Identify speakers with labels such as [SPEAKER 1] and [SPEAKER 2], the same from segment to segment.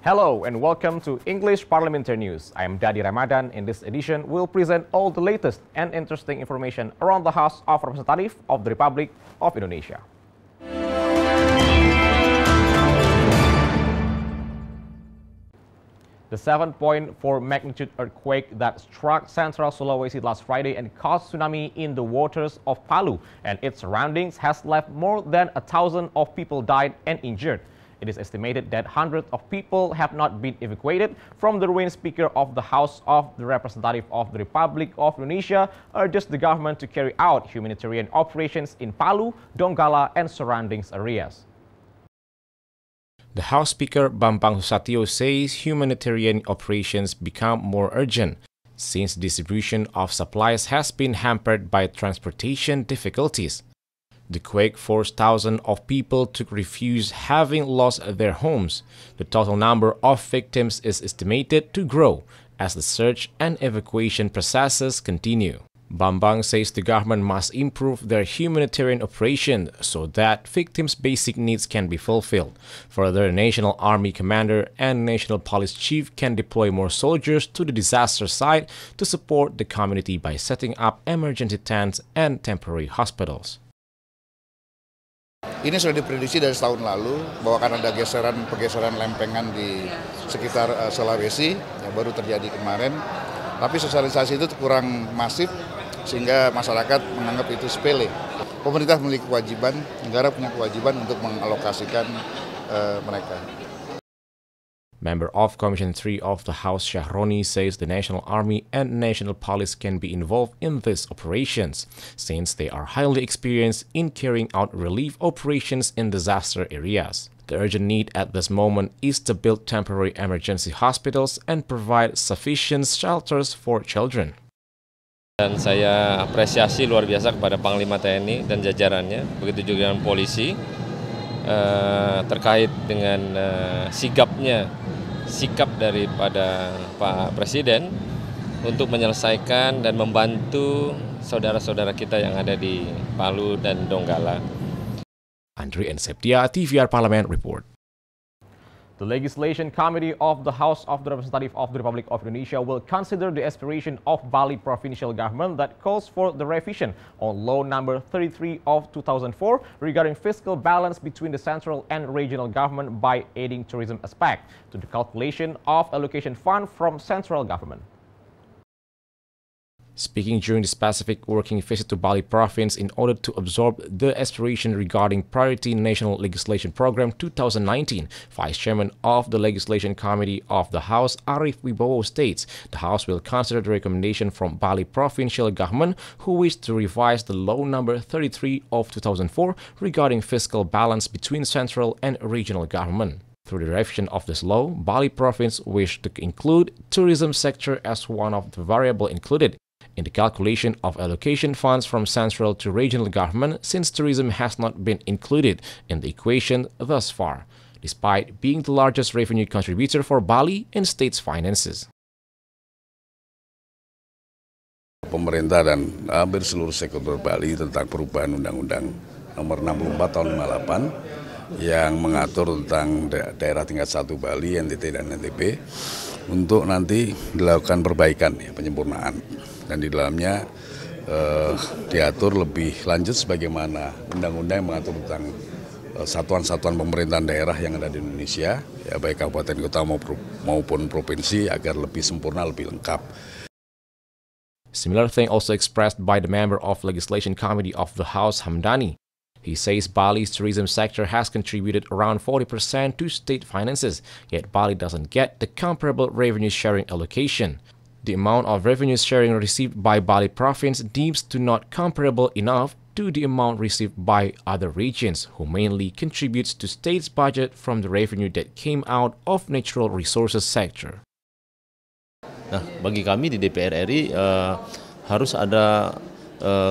[SPEAKER 1] Hello and welcome to English Parliamentary News. I am Dadi Ramadan. In this edition, we'll present all the latest and interesting information around the House of Representatives of the Republic of Indonesia. The 7.4 magnitude earthquake that struck central Sulawesi last Friday and caused tsunami in the waters of Palu and its surroundings has left more than 1,000 of people died and injured. It is estimated that hundreds of people have not been evacuated from the ruins. Speaker of the House of the Representative of the Republic of Indonesia urges the government to carry out humanitarian operations in Palu, Donggala, and surrounding areas.
[SPEAKER 2] The House Speaker BAMBANG says humanitarian operations become more urgent since distribution of supplies has been hampered by transportation difficulties. The quake forced thousands of people to refuge, having lost their homes. The total number of victims is estimated to grow as the search and evacuation processes continue. Bambang says the government must improve their humanitarian operation so that victims' basic needs can be fulfilled. Further, National Army Commander and National Police Chief can deploy more soldiers to the disaster site to support the community by setting up emergency tents and temporary hospitals.
[SPEAKER 3] Ini sudah diprediksi dari setahun lalu bahwa akan ada pergeseran lempengan di sekitar Sulawesi yang baru terjadi kemarin. Tapi sosialisasi itu kurang masif sehingga masyarakat menganggap itu sepele. Pemerintah memiliki kewajiban, negara punya kewajiban untuk mengalokasikan mereka.
[SPEAKER 2] Member of Commission 3 of the House SJAHRONI says the National Army and National Police can be involved in these operations since they are highly experienced in carrying out relief operations in disaster areas. The urgent need at this moment is to build temporary emergency hospitals and provide sufficient shelters for children.
[SPEAKER 4] Dan saya apresiasi luar biasa kepada Panglima TNI dan jajarannya, begitu juga dengan polisi, terkait dengan sikap daripada Pak Presiden untuk menyelesaikan dan membantu saudara-saudara kita yang ada di Palu dan Donggala.
[SPEAKER 2] Andri and Septia, TVR Parliament Report.
[SPEAKER 1] The Legislation Committee of the House of the Representative of the Republic of Indonesia will consider the aspiration of Bali Provincial Government that calls for the revision on Law Number 33 of 2004 regarding fiscal balance between the central and regional government by adding tourism aspect to the calculation of allocation fund from central government.
[SPEAKER 2] Speaking during the specific working visit to Bali Province in order to absorb the aspiration regarding Priority National Legislation Program 2019, Vice Chairman of the Legislation Committee of the House, ARIF WIBOWO, states the House will consider the recommendation from Bali Provincial Government who wish to revise the Law Number 33 of 2004 regarding fiscal balance between central and regional government. Through the revision of this law, Bali Province wished to include tourism sector as one of the variables included in the calculation of allocation funds from central to regional government, since tourism has not been included in the equation thus far, despite being the largest revenue contributor for Bali in state's finances.
[SPEAKER 5] Pemerintah dan hampir seluruh sektor Bali tentang perubahan Undang-Undang Nomor 64 Tahun 58 yang mengatur tentang daerah tingkat 1 Bali, NTT dan NTB untuk nanti dilakukan perbaikan, penyempurnaan. Dan di dalamnya diatur lebih lanjut sebagaimana undang-undang yang mengatur tentang satuan-satuan pemerintahan daerah yang ada di Indonesia, ya baik kabupaten kota maupun provinsi, agar lebih sempurna, lebih lengkap.
[SPEAKER 2] Similar thing also expressed by the member of Legislation Committee of the House, HAMDHANI. He says Bali's tourism sector has contributed around 40% to state finances, yet Bali doesn't get the comparable revenue sharing allocation. The amount of revenue sharing received by Bali Province deems to not comparable enough to the amount received by other regions, who mainly contributes to state's budget from the revenue that came out of natural resources sector.
[SPEAKER 6] Nah, bagi kami di DPR RI harus ada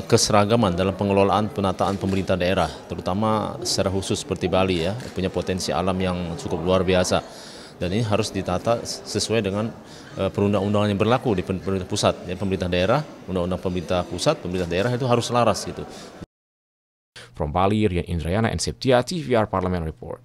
[SPEAKER 6] keseragaman dalam pengelolaan penataan pemerintah daerah, terutama secara khusus seperti Bali ya, punya potensi alam yang cukup luar biasa. Dan ini harus ditata sesuai dengan perundang-undangan yang berlaku di pemerintah pusat. Ya, pemerintah daerah, undang-undang pemerintah pusat, pemerintah daerah itu harus selaras gitu.
[SPEAKER 2] From Bali, Rian Indrayana and Septia, TVR Parliament Report.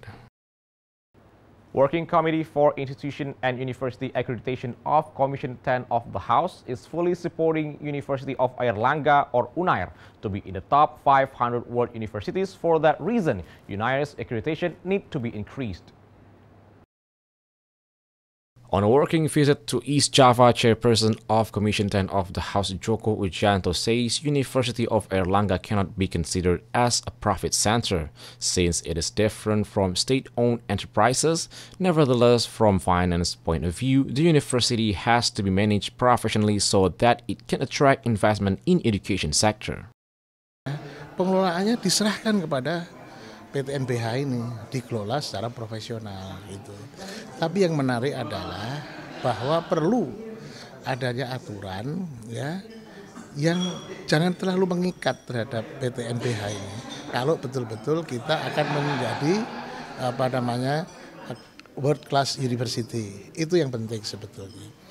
[SPEAKER 1] Working Committee for Institution and University Accreditation of Commission 10 of the House is fully supporting University of Airlangga or UNAIR to be in the top 500 world universities. For that reason, UNAIR's accreditation need to be increased.
[SPEAKER 2] On a working visit to East Java, Chairperson of Commission 10 of the House, JOKO UDJIANTO, says University of Airlangga cannot be considered as a profit center, since it is different from state-owned enterprises. Nevertheless, from finance point of view, the university has to be managed professionally so that it can attract investment in education sector.
[SPEAKER 7] Pengelolaannya diserahkan kepada PT NBH ini, dikelola secara profesional gitu. Tapi yang menarik adalah bahwa perlu adanya aturan ya yang jangan terlalu mengikat terhadap PT NBH ini. Kalau betul-betul kita akan menjadi world class university. Itu yang penting sebetulnya.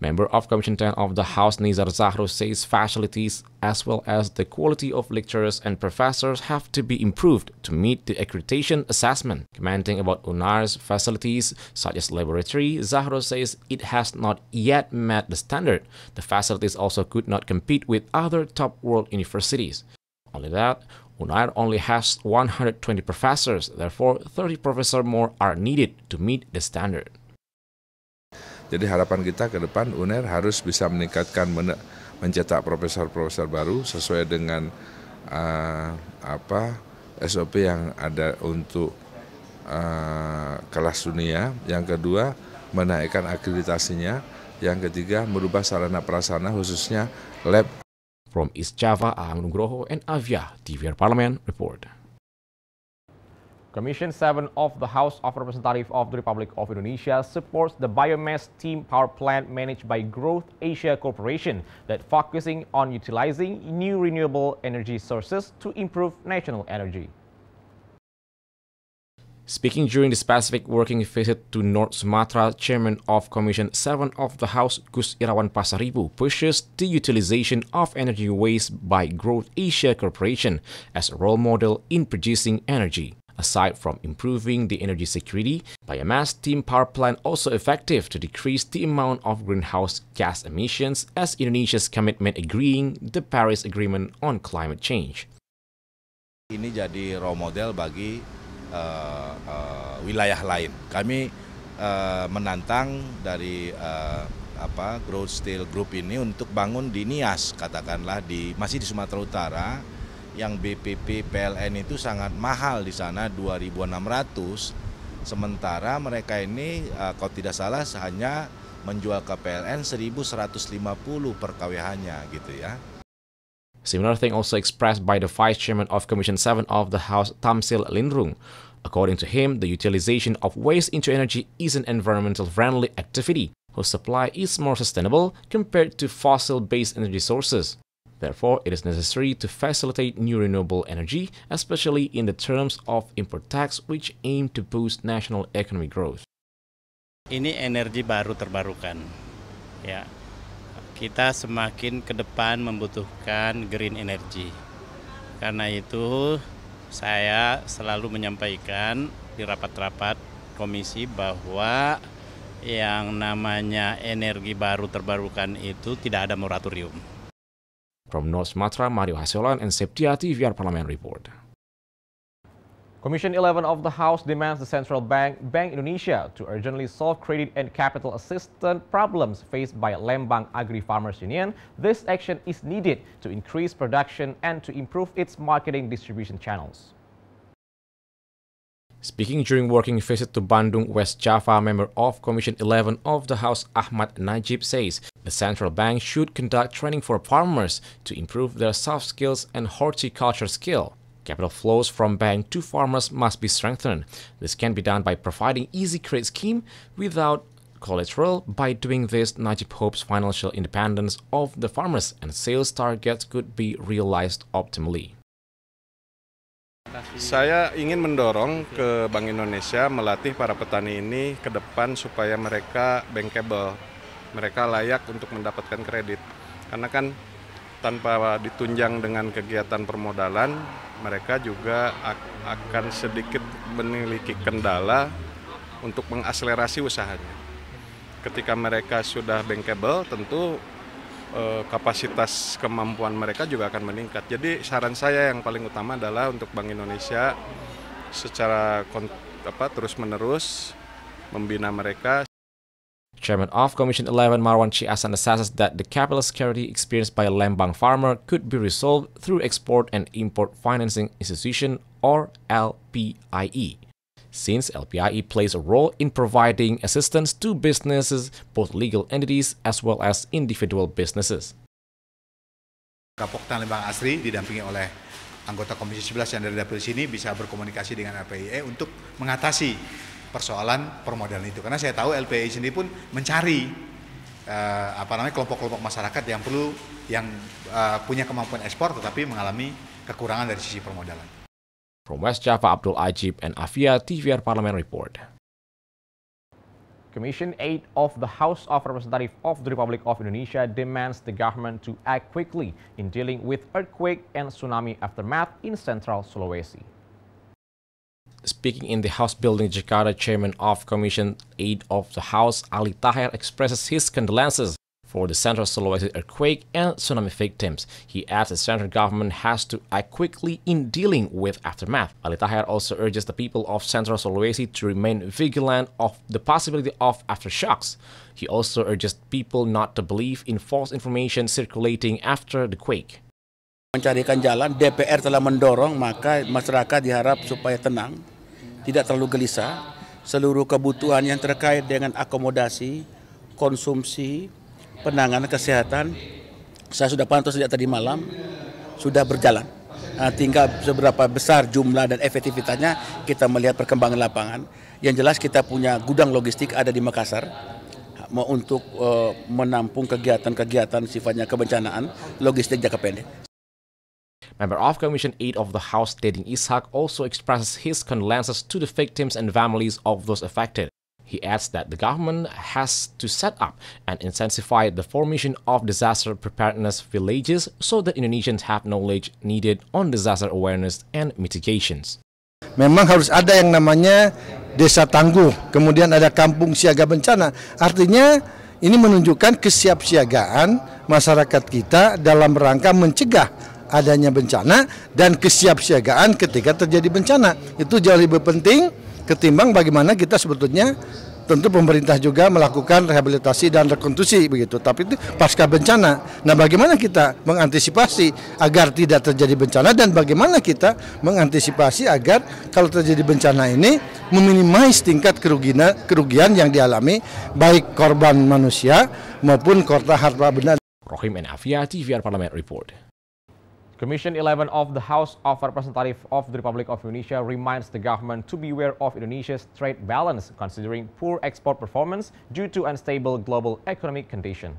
[SPEAKER 2] Member of Commission 10 of the House, NIZAR ZAHRO, says facilities as well as the quality of lecturers and professors have to be improved to meet the accreditation assessment. Commenting about UNAIR's facilities, such as laboratory, ZAHRO says it has not yet met the standard. The facilities also could not compete with other top world universities. Only that, UNAIR only has 120 professors, therefore 30 professors more are needed to meet the standard.
[SPEAKER 8] Jadi harapan kita ke depan UNAIR harus bisa meningkatkan, mencetak profesor-profesor baru sesuai dengan SOP yang ada untuk kelas dunia. Yang kedua, menaikkan akreditasinya. Yang ketiga, merubah sarana prasarana khususnya lab.
[SPEAKER 2] From East Java, Ahmad and Avia, TVR Parliament report.
[SPEAKER 1] Commission 7 of the House of Representatives of the Republic of Indonesia supports the biomass steam power plant managed by Growth Asia Corporation that focusing on utilizing new renewable energy sources to improve national energy.
[SPEAKER 2] Speaking during the specific working visit to North Sumatra, Chairman of Commission 7 of the House, Gus IRAWAN Pasaribu, pushes the utilization of energy waste by Growth Asia Corporation as a role model in producing energy. Aside from improving the energy security, biomass steam power plant also effective to decrease the amount of greenhouse gas emissions as Indonesia's commitment agreeing the Paris Agreement on climate change.
[SPEAKER 9] Ini jadi role model bagi wilayah lain. Kami menantang dari Growth Steel Group ini untuk bangun di Nias, katakanlah masih di Sumatera Utara. Yang BPP PLN itu sangat mahal di sana 2.600, sementara mereka ini kalau tidak salah hanya menjual ke PLN 1.150 per kWh gitu ya.
[SPEAKER 2] Similar thing also expressed by the Vice Chairman of Commission 7 of the House, TAMSIL LINRUNG. According to him, the utilization of waste into energy is an environmental friendly activity whose supply is more sustainable compared to fossil-based energy sources. Therefore, it is necessary to facilitate new renewable energy, especially in the terms of import tax, which aim to boost national economic growth.
[SPEAKER 10] Ini energi baru terbarukan. Ya, kita semakin ke depan membutuhkan green energy. Karena itu, saya selalu menyampaikan di rapat-rapat komisi bahwa yang namanya energi baru terbarukan itu tidak ada moratorium.
[SPEAKER 2] From North Sumatra, Mario Hasolan and Septiati, TVR Parliament report.
[SPEAKER 1] Commission 11 of the House demands the Central Bank, Bank Indonesia, to urgently solve credit and capital assistance problems faced by Lambang Agri-Farmers Union. This action is needed to increase production and to improve its marketing distribution channels.
[SPEAKER 2] Speaking during working visit to Bandung, West Java, member of Commission 11 of the House, AHMAD NAJIB, says the central bank should conduct training for farmers to improve their soft skills and horticulture skill. Capital flows from bank to farmers must be strengthened. This can be done by providing easy credit scheme without collateral. By doing this, NAJIB hopes financial independence of the farmers and sales targets could be realized optimally.
[SPEAKER 11] Saya ingin mendorong ke Bank Indonesia melatih para petani ini ke depan supaya mereka bankable, mereka layak untuk mendapatkan kredit. Karena kan tanpa ditunjang dengan kegiatan permodalan, mereka juga akan sedikit memiliki kendala untuk mengakselerasi usahanya. Ketika mereka sudah bankable, tentu kapasitas kemampuan mereka juga akan meningkat. Jadi saran saya yang paling utama adalah untuk Bank Indonesia secara terus-menerus membina mereka.
[SPEAKER 2] Chairman of Commission 11 MARWAN ASAN assesses that the capital security experienced by a LAMPUNG farmer could be resolved through Export and Import Financing Institution or LPIE, since LPIE plays a role in providing assistance to businesses, both legal entities as well as individual businesses.
[SPEAKER 12] Kapoktan Lembang Asri didampingi oleh anggota Komisi 11 yang dari dapil sini bisa berkomunikasi dengan LPIE untuk mengatasi persoalan permodalan itu, karena saya tahu LPI sendiri pun mencari kelompok-kelompok masyarakat yang punya kemampuan ekspor tetapi mengalami kekurangan dari sisi permodalan.
[SPEAKER 2] From West Java, Abdul Ajib and Afia, TVR Parliament Report.
[SPEAKER 1] Commission 8 of the House of Representatives of the Republic of Indonesia demands the government to act quickly in dealing with earthquake and tsunami aftermath in Central Sulawesi.
[SPEAKER 2] Speaking in the House building, Jakarta, Chairman of Commission 8 of the House, Ali TAHER, expresses his condolences for the Central Sulawesi earthquake and tsunami victims. He adds the central government has to act quickly in dealing with aftermath. Ali TAHER also urges the people of Central Sulawesi to remain vigilant of the possibility of aftershocks. He also urges people not to believe in false information circulating after the quake.
[SPEAKER 13] Mencarikan jalan, DPR telah mendorong, maka masyarakat diharap supaya tenang, tidak terlalu gelisah. Seluruh kebutuhan yang terkait dengan akomodasi, konsumsi, penanganan kesehatan, saya sudah pantau sejak tadi malam, sudah berjalan. Tinggal seberapa besar jumlah dan efektivitasnya, kita melihat perkembangan lapangan. Yang jelas kita punya gudang logistik ada di Makassar, untuk menampung kegiatan-kegiatan sifatnya kebencanaan, logistik jangka pendek.
[SPEAKER 2] Member of Commission 8 of the House, Deding Ishak, also expresses his condolences to the victims and families of those affected. He adds that the government has to set up and intensify the formation of disaster preparedness villages so that Indonesians have knowledge needed on disaster awareness and mitigations.
[SPEAKER 14] Memang harus ada yang namanya desa tangguh, kemudian ada kampung siaga bencana. Artinya ini menunjukkan kesiapsiagaan masyarakat kita dalam rangka mencegah adanya bencana dan kesiapsiagaan ketika terjadi bencana. Itu jauh lebih penting ketimbang bagaimana kita sebetulnya, tentu pemerintah juga melakukan rehabilitasi dan rekonstruksi begitu, tapi itu pasca bencana. Nah, bagaimana kita mengantisipasi agar tidak terjadi bencana dan bagaimana kita mengantisipasi agar kalau terjadi bencana ini meminimais tingkat kerugian yang dialami baik korban manusia maupun korban harta benda.
[SPEAKER 2] Rohim and Afia, TVR Parliament Report.
[SPEAKER 1] Commission 11 of the House of Representatives of the Republic of Indonesia reminds the government to beware of Indonesia's trade balance, considering poor export performance due to unstable global economic condition.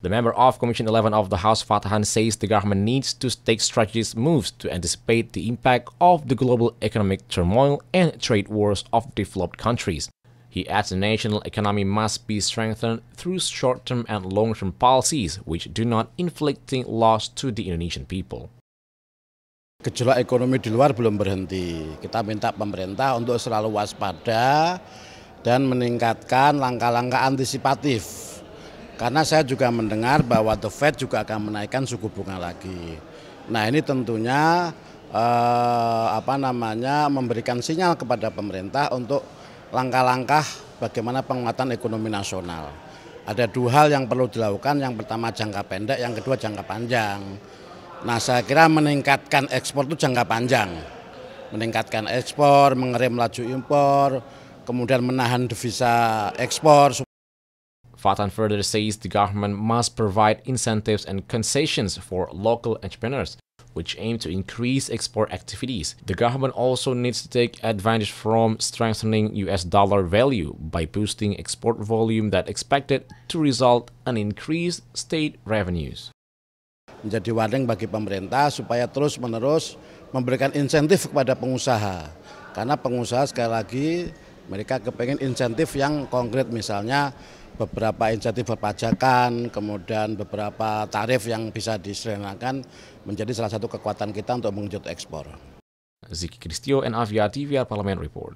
[SPEAKER 2] The member of Commission 11 of the House, Fatahan, says the government needs to take strategic moves to anticipate the impact of the global economic turmoil and trade wars of developed countries. He adds the national economy must be strengthened through short-term and long-term policies which do not inflicting loss to the Indonesian people.
[SPEAKER 13] Gejolak ekonomi di luar belum berhenti. Kita minta pemerintah untuk selalu waspada dan meningkatkan langkah-langkah antisipatif. Karena saya juga mendengar bahwa The Fed juga akan menaikkan suku bunga lagi. Nah, ini tentunya memberikan sinyal kepada pemerintah untuk langkah-langkah bagaimana penguatan ekonomi nasional. Ada dua hal yang perlu dilakukan, yang pertama jangka pendek, yang kedua jangka panjang. Nah, saya kira meningkatkan ekspor itu jangka panjang. Meningkatkan ekspor, mengerem laju impor, kemudian menahan devisa ekspor.
[SPEAKER 2] Fatan further says the government must provide incentives and concessions for local entrepreneurs, which aim to increase export activities. The government also needs to take advantage from strengthening US dollar value by boosting export volume that expected to result in increased state revenues.
[SPEAKER 13] Menjadi wadang bagi pemerintah supaya terus-menerus memberikan insentif kepada pengusaha. Karena pengusaha sekali lagi mereka kepengen insentif yang konkret, misalnya beberapa insentif perpajakan, kemudian beberapa tarif yang bisa diselenggarakan menjadi salah satu kekuatan kita untuk menggenjot ekspor.
[SPEAKER 2] Ziki Kristio and Avia, TVR Parliament Report.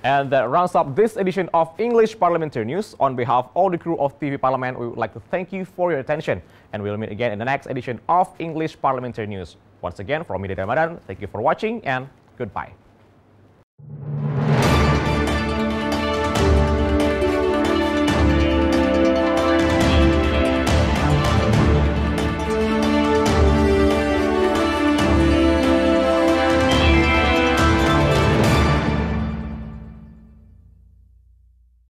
[SPEAKER 1] And that rounds up this edition of English Parliamentary News. On behalf of all the crew of TV Parliament, we would like to thank you for your attention. And we'll meet again in the next edition of English Parliamentary News. Once again, from me, Ramadan, thank you for watching and goodbye.